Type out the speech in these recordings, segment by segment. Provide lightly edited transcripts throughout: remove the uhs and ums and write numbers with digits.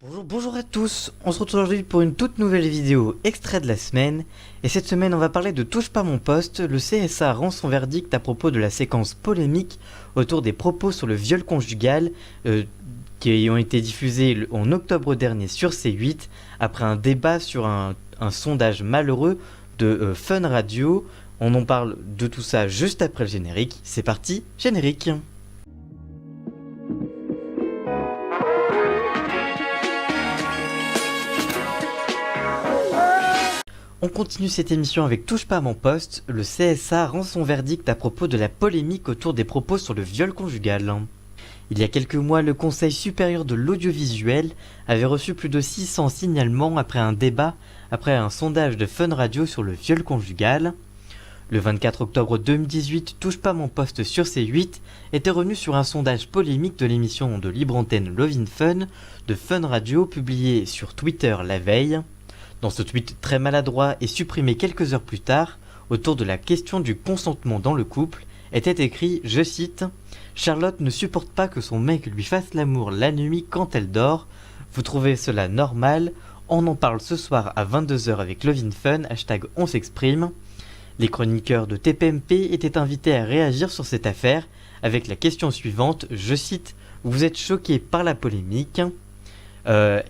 Bonjour à tous, on se retrouve aujourd'hui pour une toute nouvelle vidéo extrait de la semaine. Et cette semaine on va parler de Touche pas mon poste. Le CSA rend son verdict à propos de la séquence polémique autour des propos sur le viol conjugal qui ont été diffusés en octobre dernier sur C8 après un débat sur un sondage malheureux de Fun Radio. On en parle de tout ça juste après le générique. C'est parti, générique. On continue cette émission avec Touche pas à mon poste. Le CSA rend son verdict à propos de la polémique autour des propos sur le viol conjugal. Il y a quelques mois, le Conseil supérieur de l'audiovisuel avait reçu plus de 600 signalements après un sondage de Fun Radio sur le viol conjugal. Le 24 octobre 2018, Touche pas à mon poste sur C8 était revenu sur un sondage polémique de l'émission de libre antenne Love in Fun de Fun Radio publié sur Twitter la veille. Dans ce tweet très maladroit et supprimé quelques heures plus tard, autour de la question du consentement dans le couple, était écrit, je cite, « Charlotte ne supporte pas que son mec lui fasse l'amour la nuit quand elle dort. Vous trouvez cela normal? On en parle ce soir à 22h avec Love in Fun, hashtag on s'exprime. » Les chroniqueurs de TPMP étaient invités à réagir sur cette affaire avec la question suivante, je cite, « Vous êtes choqués par la polémique ?»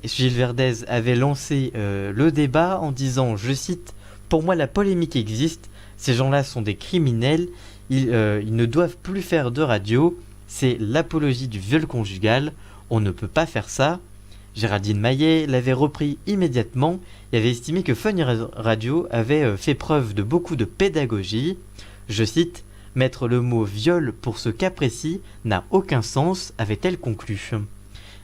Gilles Verdez avait lancé le débat en disant, je cite, « Pour moi la polémique existe, ces gens-là sont des criminels, ils ne doivent plus faire de radio, c'est l'apologie du viol conjugal, on ne peut pas faire ça. » Géraldine Maillet l'avait repris immédiatement et avait estimé que Fun Radio avait fait preuve de beaucoup de pédagogie. Je cite, « Mettre le mot viol pour ce cas précis n'a aucun sens, avait-elle conclu. »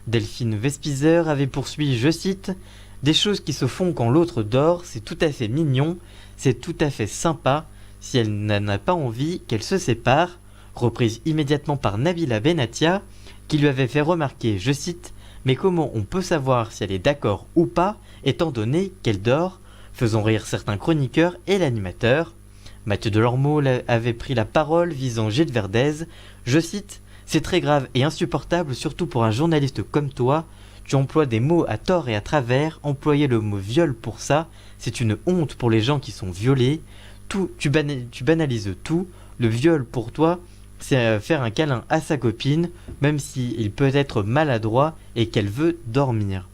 Delphine Vespizer avait poursuivi, je cite, « Des choses qui se font quand l'autre dort, c'est tout à fait mignon, c'est tout à fait sympa, si elle n'en a pas envie, qu'elle se sépare », reprise immédiatement par Nabila Benatia, qui lui avait fait remarquer, je cite, « Mais comment on peut savoir si elle est d'accord ou pas, étant donné qu'elle dort ?» faisant rire certains chroniqueurs et l'animateur. Mathieu Delormeau avait pris la parole visant Gilles Verdez, je cite, « C'est très grave et insupportable, surtout pour un journaliste comme toi. Tu emploies des mots à tort et à travers. Employer le mot viol pour ça, c'est une honte pour les gens qui sont violés. Tu banalises tout. Le viol pour toi, c'est faire un câlin à sa copine, même s'il peut être maladroit et qu'elle veut dormir. »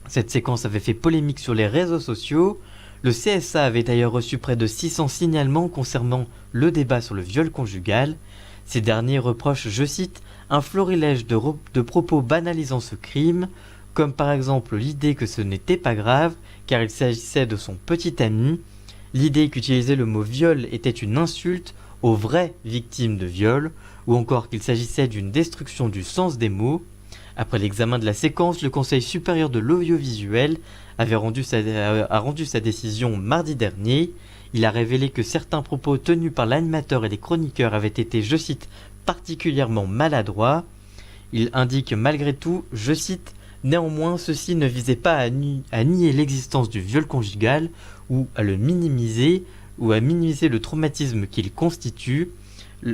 Cette séquence avait fait polémique sur les réseaux sociaux. Le CSA avait d'ailleurs reçu près de 600 signalements concernant le débat sur le viol conjugal. Ces derniers reprochent, je cite, « un florilège de propos banalisant ce crime, comme par exemple l'idée que ce n'était pas grave, car il s'agissait de son petit ami, l'idée qu'utiliser le mot viol était une insulte aux vraies victimes de viol, ou encore qu'il s'agissait d'une destruction du sens des mots. » Après l'examen de la séquence, le Conseil supérieur de l'audiovisuel a rendu sa décision mardi dernier. Il a révélé que certains propos tenus par l'animateur et les chroniqueurs avaient été, je cite, « particulièrement maladroits ». Il indique malgré tout, je cite, « Néanmoins, ceci ne visait pas à nier l'existence du viol conjugal ou à le minimiser ou à minimiser le traumatisme qu'il constitue. »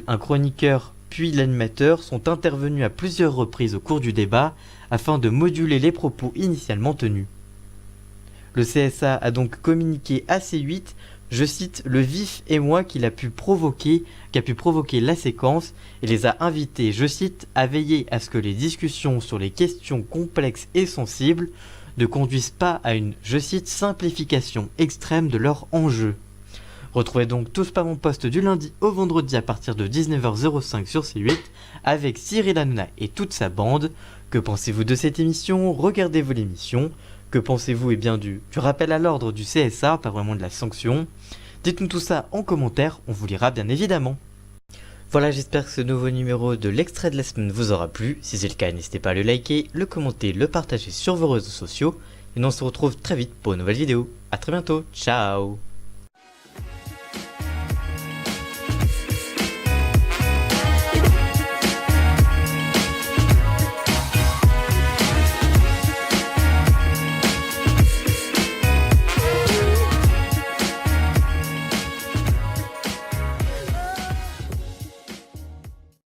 Un chroniqueur puis l'animateur sont intervenus à plusieurs reprises au cours du débat afin de moduler les propos initialement tenus. Le CSA a donc communiqué à C8, je cite, « le vif émoi qu'a pu provoquer la séquence et les a invités, je cite, à veiller à ce que les discussions sur les questions complexes et sensibles ne conduisent pas à une, je cite, simplification extrême de leur enjeu. » Retrouvez donc Touche pas mon poste du lundi au vendredi à partir de 19h05 sur C8 avec Cyril Hanouna et toute sa bande. Que pensez-vous de cette émission? Regardez-vous l'émission? Que pensez-vous du rappel à l'ordre du CSA, pas vraiment de la sanction? Dites-nous tout ça en commentaire, on vous lira bien évidemment. Voilà, j'espère que ce nouveau numéro de l'extrait de la semaine vous aura plu. Si c'est le cas, n'hésitez pas à le liker, le commenter, le partager sur vos réseaux sociaux. Et nous on se retrouve très vite pour une nouvelle vidéo. A très bientôt, ciao.